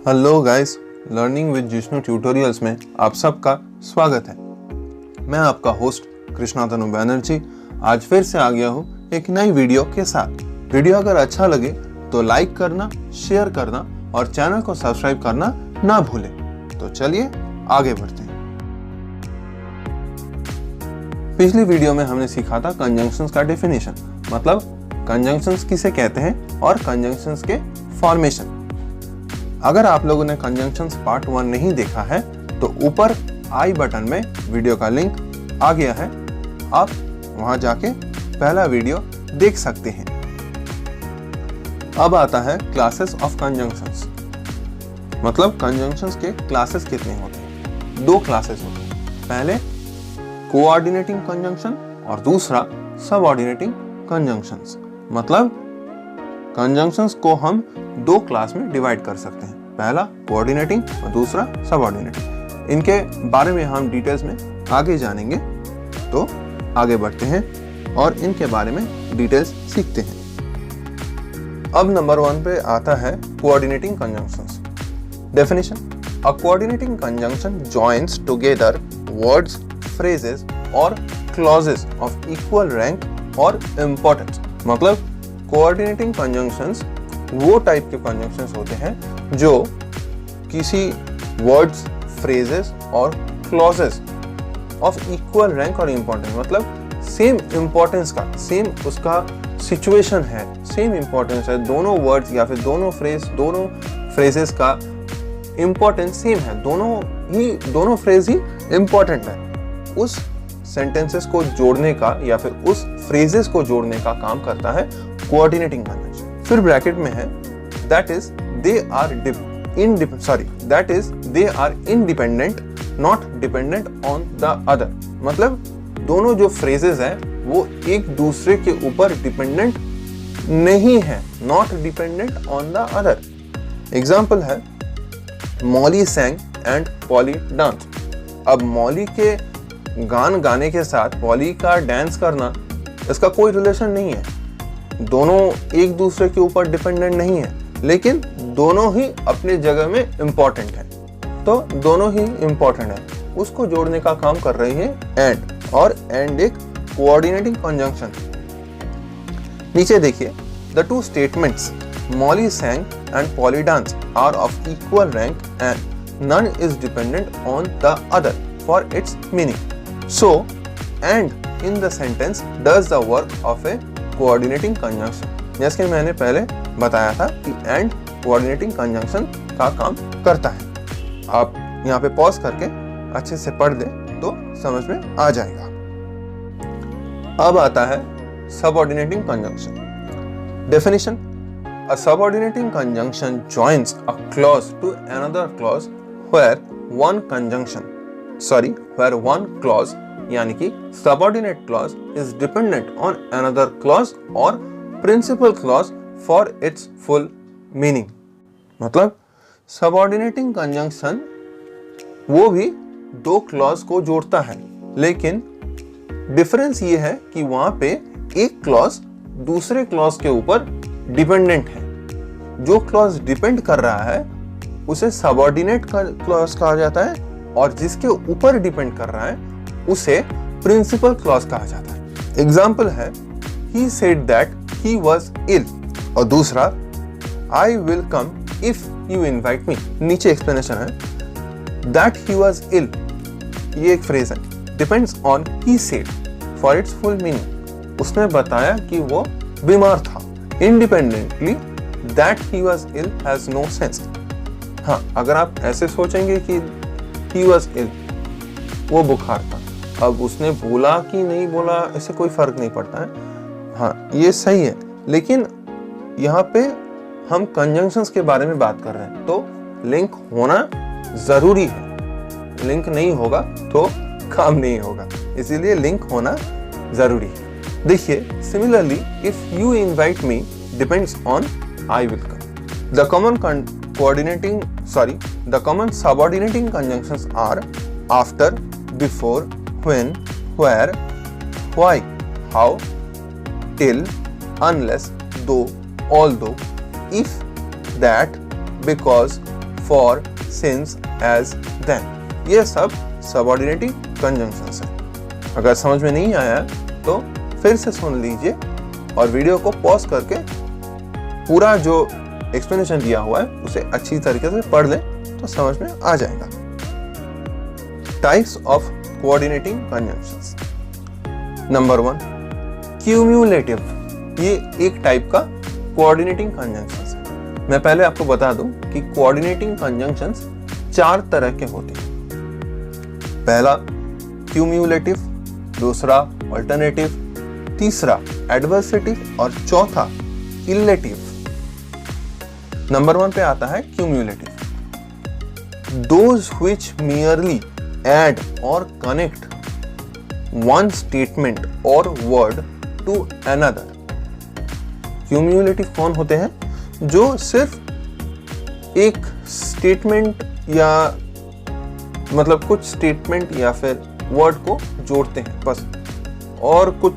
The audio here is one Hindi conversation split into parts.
Hello guys, learning with Jishnu tutorials में आप सबका स्वागत है। मैं आपका होस्ट कृष्णा तनु बैनर्जी आज फिर से आ गया हूँ एक नई वीडियो के साथ। वीडियो अगर अच्छा लगे तो लाइक करना, शेयर करना और चैनल को सब्सक्राइब करना ना भूलें। तो चलिए आगे बढ़ते हैं। पिछली वीडियो में हमने सीखा था कंजंक्शंस का डेफिनेशन, मतलब कंजंक्शंस किसे कहते हैं और कंजंक्शंस के फॉर्मेशन। अगर आप लोगों ने कंजंक्शंस पार्ट 1 नहीं देखा है तो ऊपर आई बटन में वीडियो का लिंक आ गया है, आप वहां जाके पहला वीडियो देख सकते हैं। अब आता है क्लासेस ऑफ कंजंक्शंस, मतलब कंजंक्शंस के क्लासेस कितने होते हैं। 2 क्लासेस होते हैं, पहले कोऑर्डिनेटिंग कंजंक्शन और दूसरा सबऑर्डिनेटिंग कंजंक्शंस। मतलब कंजंक्शंस को हम 2 क्लास में डिवाइड कर सकते हैं, पहला कोऑर्डिनेटिंग और दूसरा सबऑर्डिनेटिंग। इनके बारे में हम डिटेल्स में आगे जानेंगे, तो आगे बढ़ते हैं और इनके बारे में डिटेल्स सीखते हैं। अब नंबर 1 पे आता है कोऑर्डिनेटिंग कंजंक्शंस। डेफिनेशन: अ coordinating conjunction joins together words, phrases और clauses of equal rank और importance। मतलब coordinating conjunctions वो टाइप के conjunctions होते हैं जो किसी words, phrases और clauses of equal rank और importance, मतलब same importance का, same उसका situation है, same importance है, दोनों words या फिर दोनों phrases का importance same है, दोनों phrase ही important है। उस सेंटेंसेस को जोड़ने का या फिर उस फ्रेजेस को जोड़ने का काम करता है कोऑर्डिनेटिंग कंजंक्शन। फिर ब्रैकेट में है that is they are independent not dependent on the other. मतलब दोनों जो फ्रेजेस हैं वो एक दूसरे के ऊपर डिपेंडेंट नहीं है, not dependent on the other. Example है Molly sang and Polly dance. अब मॉली के गान गाने के साथ पॉली का डांस करना, इसका कोई रिलेशन नहीं है, दोनों एक दूसरे के ऊपर डिपेंडेंट नहीं है, लेकिन दोनों ही अपनी जगह में इंपॉर्टेंट है। तो दोनों ही इंपॉर्टेंट है, उसको जोड़ने का काम कर रही है एंड, और एंड एक कोऑर्डिनेटिंग कंजंक्शन। नीचे देखिए, the 2 statements Molly sang and Polly dance are of equal rank and none is dependent on the other for its meaning. So, and in the sentence does the work of a coordinating conjunction. जैसे कि मैंने पहले बताया था कि and coordinating conjunction का काम करता है। आप यहाँ पे पॉज करके अच्छे से पढ़ ले तो समझ में आ जाएगा। अब आता है subordinating conjunction. Definition: a subordinating conjunction joins a clause to another clause where one clause यानी कि subordinate clause is dependent on another clause और principal clause for its full meaning। मतलब subordinating conjunction वो भी 2 clause को जोड़ता है, लेकिन डिफरेंस ये है कि वहां पे एक clause दूसरे clause के ऊपर डिपेंडेंट है। जो clause डिपेंड कर रहा है उसे subordinate clause कहा जाता है, और जिसके ऊपर डिपेंड कर रहा है उसे प्रिंसिपल क्लॉज कहा जाता है। एग्जाम्पल है he said that he was ill, और दूसरा I will come if you invite me। नीचे एक्सप्लेनेशन है that he was ill, ये एक फ्रेज है, depends on he said for its full meaning। उसने बताया कि वो बीमार था। Independently that he was ill has no sense। हाँ, अगर आप ऐसे सोचेंगे कि he was ill, वो बुखार था, अब उसने बोला कि नहीं बोला इससे कोई फर्क नहीं पड़ता है। हाँ, ये सही है, लेकिन यहाँ पे हम कंजंक्शंस के बारे में बात कर रहे हैं, तो लिंक होना जरूरी है। लिंक नहीं होगा तो काम नहीं होगा, इसीलिए लिंक होना जरूरी है। देखिए, similarly if you invite me depends on I will come. The common subordinating conjunctions are after, before, when, where, why, how, till, unless, though, although, if, that, because, for, since, as, then। ये सब सबऑर्डिनेटिंग कंजंक्शंस है। अगर समझ में नहीं आया तो फिर से सुन लीजिए और वीडियो को पॉज करके पूरा जो एक्सप्लेनेशन दिया हुआ है उसे अच्छी तरीके से पढ़ लें तो समझ में आ जाएगा। Types of coordinating conjunctions. Number 1, cumulative. ये एक टाइप का कोऑर्डिनेटिंग कंजंक्शंस है। मैं पहले आपको बता दूं कि कोऑर्डिनेटिंग कंजंक्शंस 4 तरह के होते हैं। पहला क्यूम्युलेटिव, दूसरा अल्टरनेटिव, तीसरा एडवर्सेटिव और चौथा इलेटिव। नंबर 1 पे आता है cumulative. Those which merely add or connect one statement or word to another। Cumulative कौन होते हैं? जो सिर्फ एक स्टेटमेंट या मतलब कुछ स्टेटमेंट या फिर वर्ड को जोड़ते हैं बस, और कुछ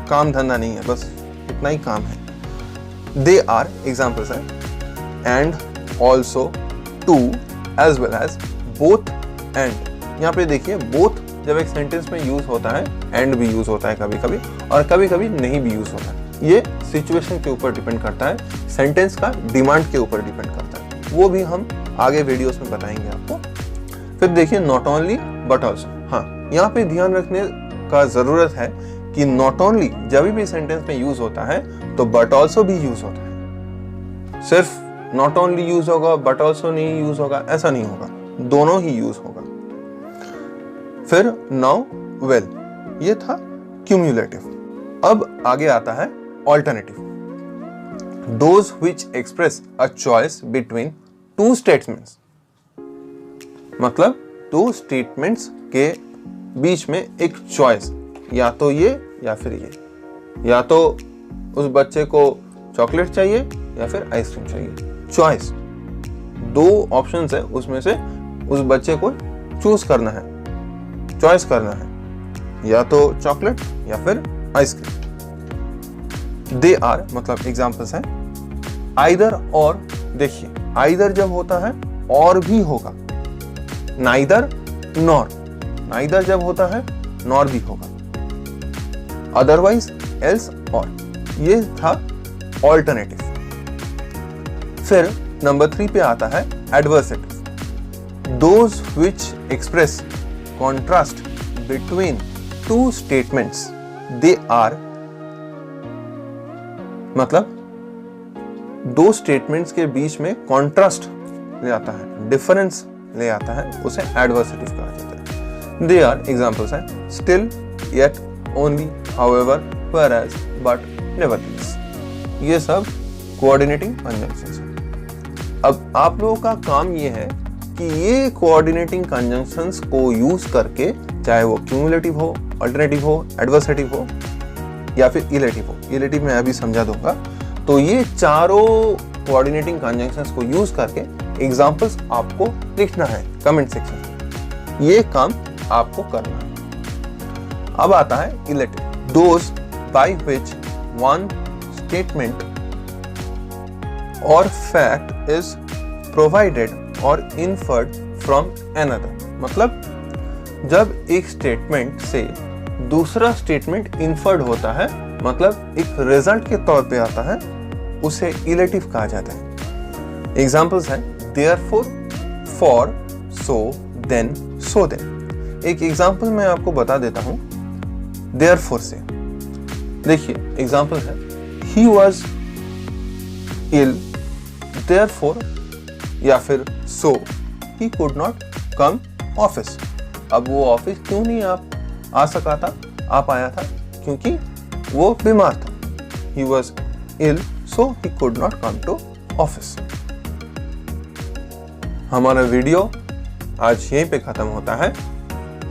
काम धंधा नहीं है, बस इतना ही काम है। दे आर एग्जाम्पल्स हैं and, also, too, as well as, both, and. यहाँ पे देखिए बोथ जब एक सेंटेंस में यूज होता है, एंड भी यूज होता है कभी कभी, और कभी कभी नहीं भी यूज होता है। ये सिचुएशन के ऊपर डिपेंड करता है, सेंटेंस का डिमांड के ऊपर डिपेंड करता है। वो भी हम आगे वीडियोस में बताएंगे आपको। फिर देखिए नॉट ओनली बट ऑल्सो। हाँ, यहाँ पे ध्यान रखने का जरूरत है कि नॉट ओनली जब भी सेंटेंस में यूज होता है तो बट ऑल्सो भी यूज होता है। सिर्फ नॉट ओनली यूज होगा बट ऑल्सो नहीं यूज होगा, ऐसा नहीं होगा, दोनों ही यूज होगा। फिर नाउ, वेल, ये था क्यूम्युलेटिव। अब आगे आता है alternative. Those which express a choice between two statements. मतलब 2 स्टेटमेंट्स के बीच में एक चॉइस, या तो ये या फिर ये, या तो उस बच्चे को चॉकलेट चाहिए या फिर आइसक्रीम चाहिए। चॉइस, 2 ऑप्शंस है, उसमें से उस बच्चे को चूज करना है, चॉइस करना है, या तो चॉकलेट या फिर आइसक्रीम। दे आर मतलब एग्जाम्पल्स हैं आइदर और। देखिए आइदर जब होता है और भी होगा, नाइदर नॉर, नाइदर जब होता है नॉर भी होगा, अदरवाइज, एल्स, और। ये था ऑल्टरनेटिव। फिर नंबर 3 पे आता है adversative. Those which express contrast between 2 statements. They are मतलब 2 स्टेटमेंट्स के बीच में कॉन्ट्रास्ट ले आता है, डिफरेंस ले आता है, उसे एडवर्सेटिव कहा जाता है। दे आर एग्जाम्पल्स हैं still, yet, only, however, whereas, but, nevertheless. ये सब कोऑर्डिनेटिंग कंजंक्शंस हैं। अब आप लोगों का काम ये है कि ये कोऑर्डिनेटिंग कंजंक्शंस को यूज करके, चाहे वो क्यूमुलेटिव हो, अल्टरनेटिव हो, एडवर्सेटिव हो या फिर इलेटिव हो, इलेटिव मैं अभी समझा दूंगा, तो ये चारों कोऑर्डिनेटिंग कंजंक्शंस को यूज करके एग्जांपल्स आपको लिखना है कमेंट सेक्शन में। ये काम आपको करना है। अब आता है illative. Those by which one statement और फैक्ट इज प्रोवाइडेड और इन्फर्ड फ्रॉम अनदर। मतलब जब एक स्टेटमेंट से दूसरा स्टेटमेंट इन्फर्ड होता है, मतलब एक रिजल्ट के तौर पे आता है, उसे इलेटिव कहा जाता है। एग्जांपल्स हैं therefore, for, so, then, so then. एक एग्जांपल मैं आपको बता देता हूं देयरफॉर से। देखिए एग्जांपल है ही वाज इल, देयरफॉर, या फिर so he could not come office. अब वो ऑफिस क्यों नहीं आ सका था, आ पाया था, क्योंकि वो बीमार था। He was ill so he could not come to office. हमारा वीडियो आज यहीं पे खत्म होता है।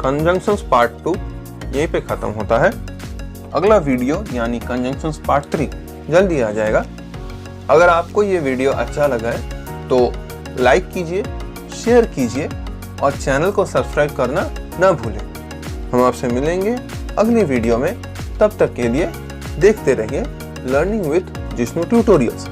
कंजंक्शंस पार्ट 2 यहीं पे खत्म होता है। अगला वीडियो यानी कंजंक्शंस पार्ट 3 जल्दी आ जाएगा। अगर आपको ये वीडियो अच्छा लगा है तो लाइक कीजिए, शेयर कीजिए और चैनल को सब्सक्राइब करना ना भूलें। हम आपसे मिलेंगे अगली वीडियो में। तब तक के लिए देखते रहिए लर्निंग विद जिष्णु ट्यूटोरियल्स।